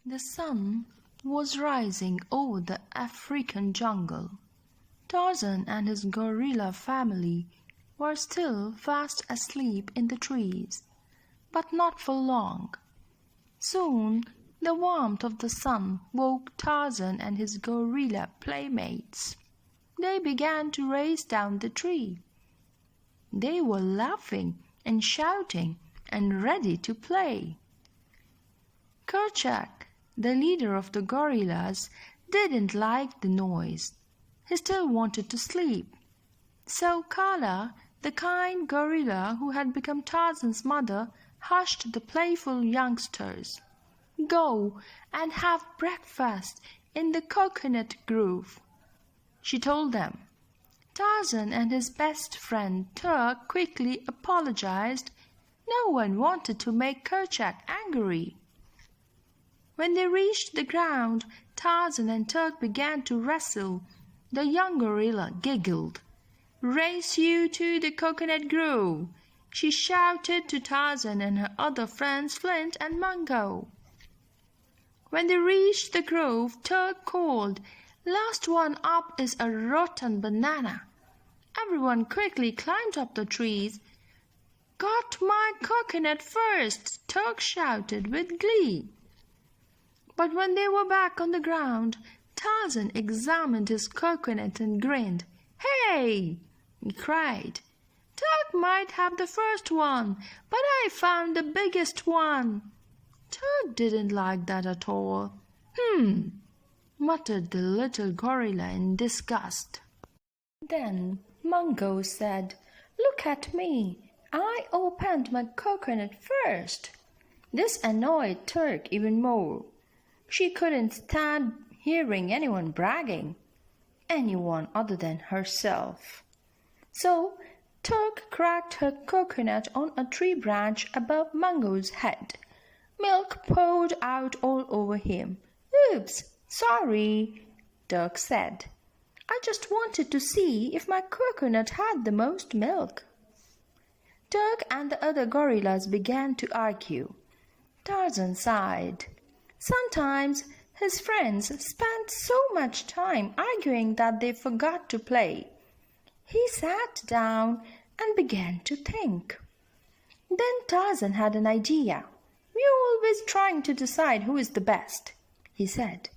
The sun was rising over the African jungle. Tarzan and his gorilla family were still fast asleep in the trees, but not for long. Soon the warmth of the sun woke Tarzan and his gorilla playmates. They began to race down the tree. They were laughing and shouting and ready to play. Kerchak, the leader of the gorillas, didn't like the noise. He still wanted to sleep. So Kala, the kind gorilla who had become Tarzan's mother, hushed the playful youngsters. "Go and have breakfast in the coconut grove," she told them. Tarzan and his best friend Turk quickly apologized. No one wanted to make Kerchak angry. When they reached the ground, Tarzan and Turk began to wrestle. The young gorilla giggled. "Race you to the coconut grove," she shouted to Tarzan and her other friends Flint and Mungo. When they reached the grove, Turk called, "Last one up is a rotten banana." Everyone quickly climbed up the trees. "Got my coconut first," Turk shouted with glee. But when they were back on the ground, Tarzan examined his coconut and grinned. "Hey!" he cried. "Turk might have the first one, but I found the biggest one." Turk didn't like that at all. Muttered the little gorilla in disgust. Then Mungo said, "Look at me. I opened my coconut first." This annoyed Turk even more. She couldn't stand hearing anyone bragging, anyone other than herself. So Turk cracked her coconut on a tree branch above Mungo's head. Milk poured out all over him. "Oops, sorry," Turk said. "I just wanted to see if my coconut had the most milk." Turk and the other gorillas began to argue. Tarzan sighed. Sometimes his friends spent so much time arguing that they forgot to play. He sat down and began to think. Then Tarzan had an idea. "We're always trying to decide who is the best," he said.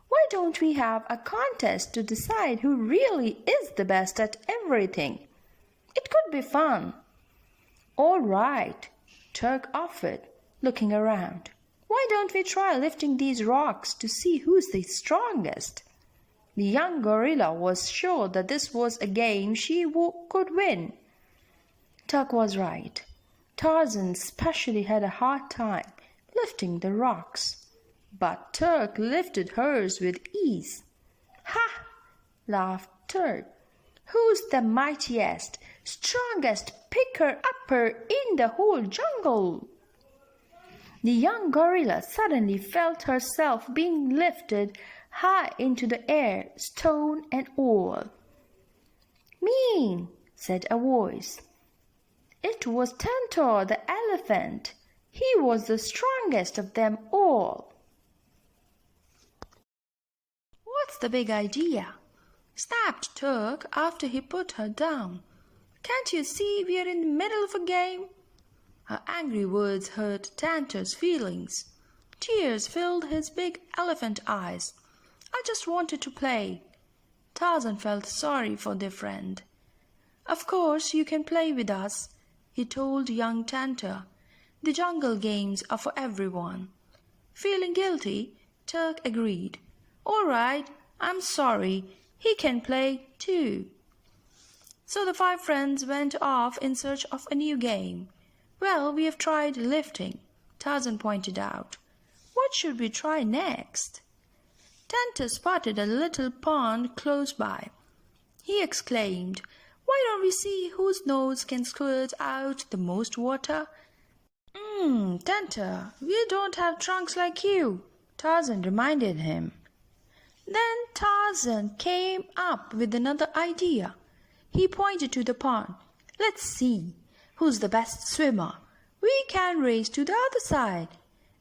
"Why don't we have a contest to decide who really is the best at everything? It could be fun." "All right," Turk offered, looking around. "Why don't we try lifting these rocks to see who's the strongest?" The young gorilla was sure that this was a game she could win. Turk was right. Tarzan especially had a hard time lifting the rocks, but Turk lifted hers with ease. "Ha!" laughed Turk. "Who's the mightiest, strongest picker-upper in the whole jungle?" The young gorilla suddenly felt herself being lifted high into the air, stone and all. "Me," said a voice. It was Tantor the elephant. He was the strongest of them all. "What's the big idea?" snapped Turk after he put her down. "Can't you see we're in the middle of a game?" Her angry words hurt Tantor's feelings. Tears filled his big elephant eyes. "I just wanted to play." Tarzan felt sorry for their friend. "Of course you can play with us," he told young Tantor. "The jungle games are for everyone." Feeling guilty, Turk agreed. "All right, I'm sorry. He can play too." So the five friends went off in search of a new game. "Well, we have tried lifting," Tarzan pointed out. "What should we try next?" Tantor spotted a little pond close by. He exclaimed, "Why don't we see whose nose can squirt out the most water?" Tantor, we don't have trunks like you," Tarzan reminded him. Then Tarzan came up with another idea. He pointed to the pond. "Let's see who's the best swimmer. We can race to the other side."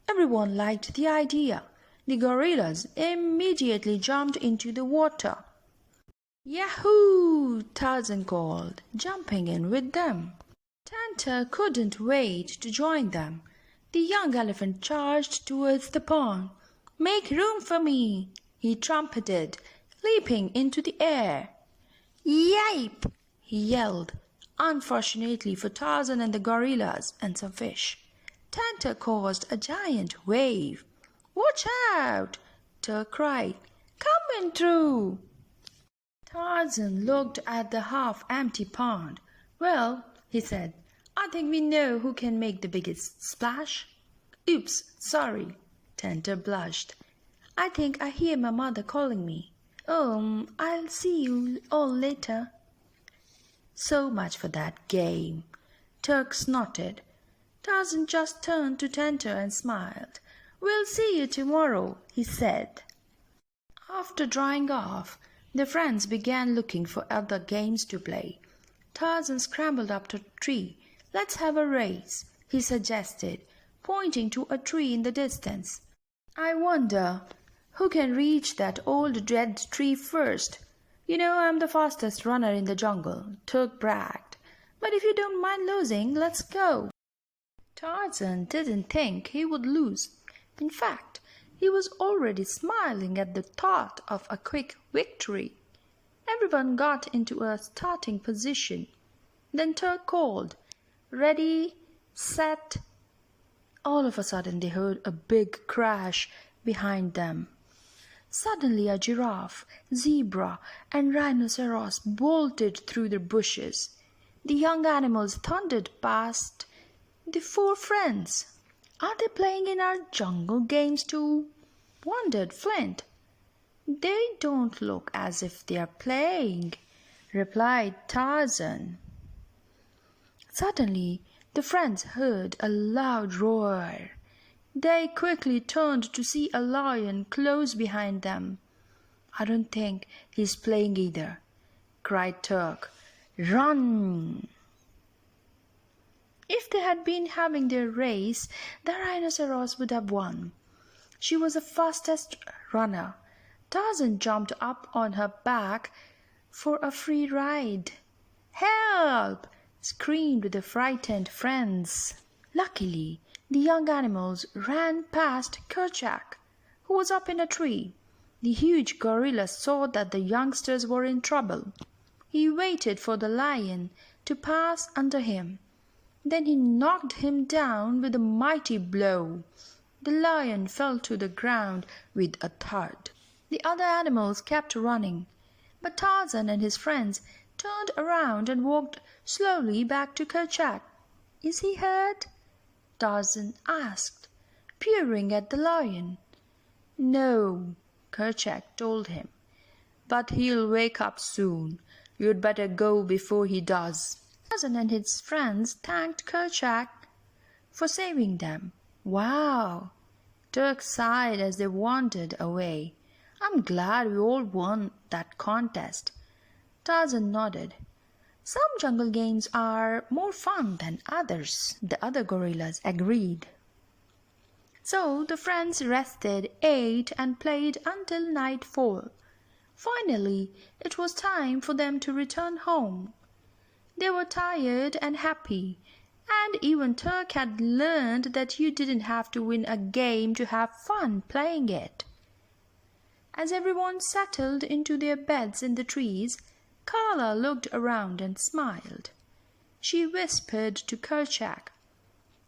Everyone liked the idea. The gorillas immediately jumped into the water. Yahoo! Tarzan called, jumping in with them. Tantor couldn't wait to join them. The young elephant charged towards the pond. "Make room for me!" he trumpeted, leaping into the air. "Yipe!" he yelled. Unfortunately for Tarzan and the gorillas and some fish, Tantor caused a giant wave. "Watch out!" Turk cried. "Coming through!" Tarzan looked at the half-empty pond. "Well," he said, "I think we know who can make the biggest splash." "Oops, sorry." Tantor blushed. "I think I hear my mother calling me. I'll see you all later." "So much for that game." Turk snorted. Tarzan just turned to Tantor and smiled. "We'll see you tomorrow," he said. After drying off, the friends began looking for other games to play. Tarzan scrambled up to a tree. "Let's have a race," he suggested, pointing to a tree in the distance. "I wonder who can reach that old dead tree first. You know I'm the fastest runner in the jungle," Turk bragged. "But if you don't mind losing, let's go." Tarzan didn't think he would lose. In fact, he was already smiling at the thought of a quick victory. Everyone got into a starting position. Then Turk called, "Ready, set." All of a sudden they heard a big crash behind them. Suddenly a giraffe, zebra, and rhinoceros bolted through the bushes. The young animals thundered past the four friends. "Are they playing in our jungle games too?" wondered Flint. "They don't look as if they are playing," replied Tarzan. Suddenly the friends heard a loud roar. They quickly turned to see a lion close behind them. "I don't think he's playing either," cried Turk. "Run!" If they had been having their race, the rhinoceros would have won. She was the fastest runner. Tarzan jumped up on her back for a free ride. "Help!" screamed the frightened friends. Luckily, the young animals ran past Kerchak, who was up in a tree. The huge gorilla saw that the youngsters were in trouble. He waited for the lion to pass under him. Then he knocked him down with a mighty blow. The lion fell to the ground with a thud. The other animals kept running, but Tarzan and his friends turned around and walked slowly back to Kerchak. "Is he hurt?" Tarzan asked, peering at the lion. "No," Kerchak told him, "but he'll wake up soon. You'd better go before he does." Tarzan and his friends thanked Kerchak for saving them. "Wow!" Turk sighed as they wandered away. "I'm glad we all won that contest." Tarzan nodded. "Some jungle games are more fun than others," the other gorillas agreed. So the friends rested, ate, and played until nightfall. Finally, it was time for them to return home. They were tired and happy, and even Turk had learned that you didn't have to win a game to have fun playing it. As everyone settled into their beds in the trees, Carla looked around and smiled. She whispered to Kerchak,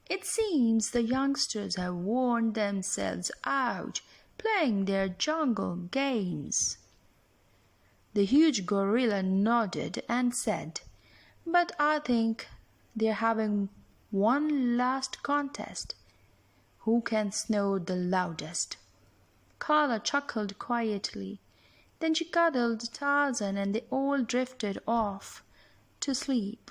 "It seems the youngsters have worn themselves out playing their jungle games." The huge gorilla nodded and said, "But I think they're having one last contest. Who can snore the loudest?" Carla chuckled quietly. Then she cuddled Tarzan and they all drifted off to sleep.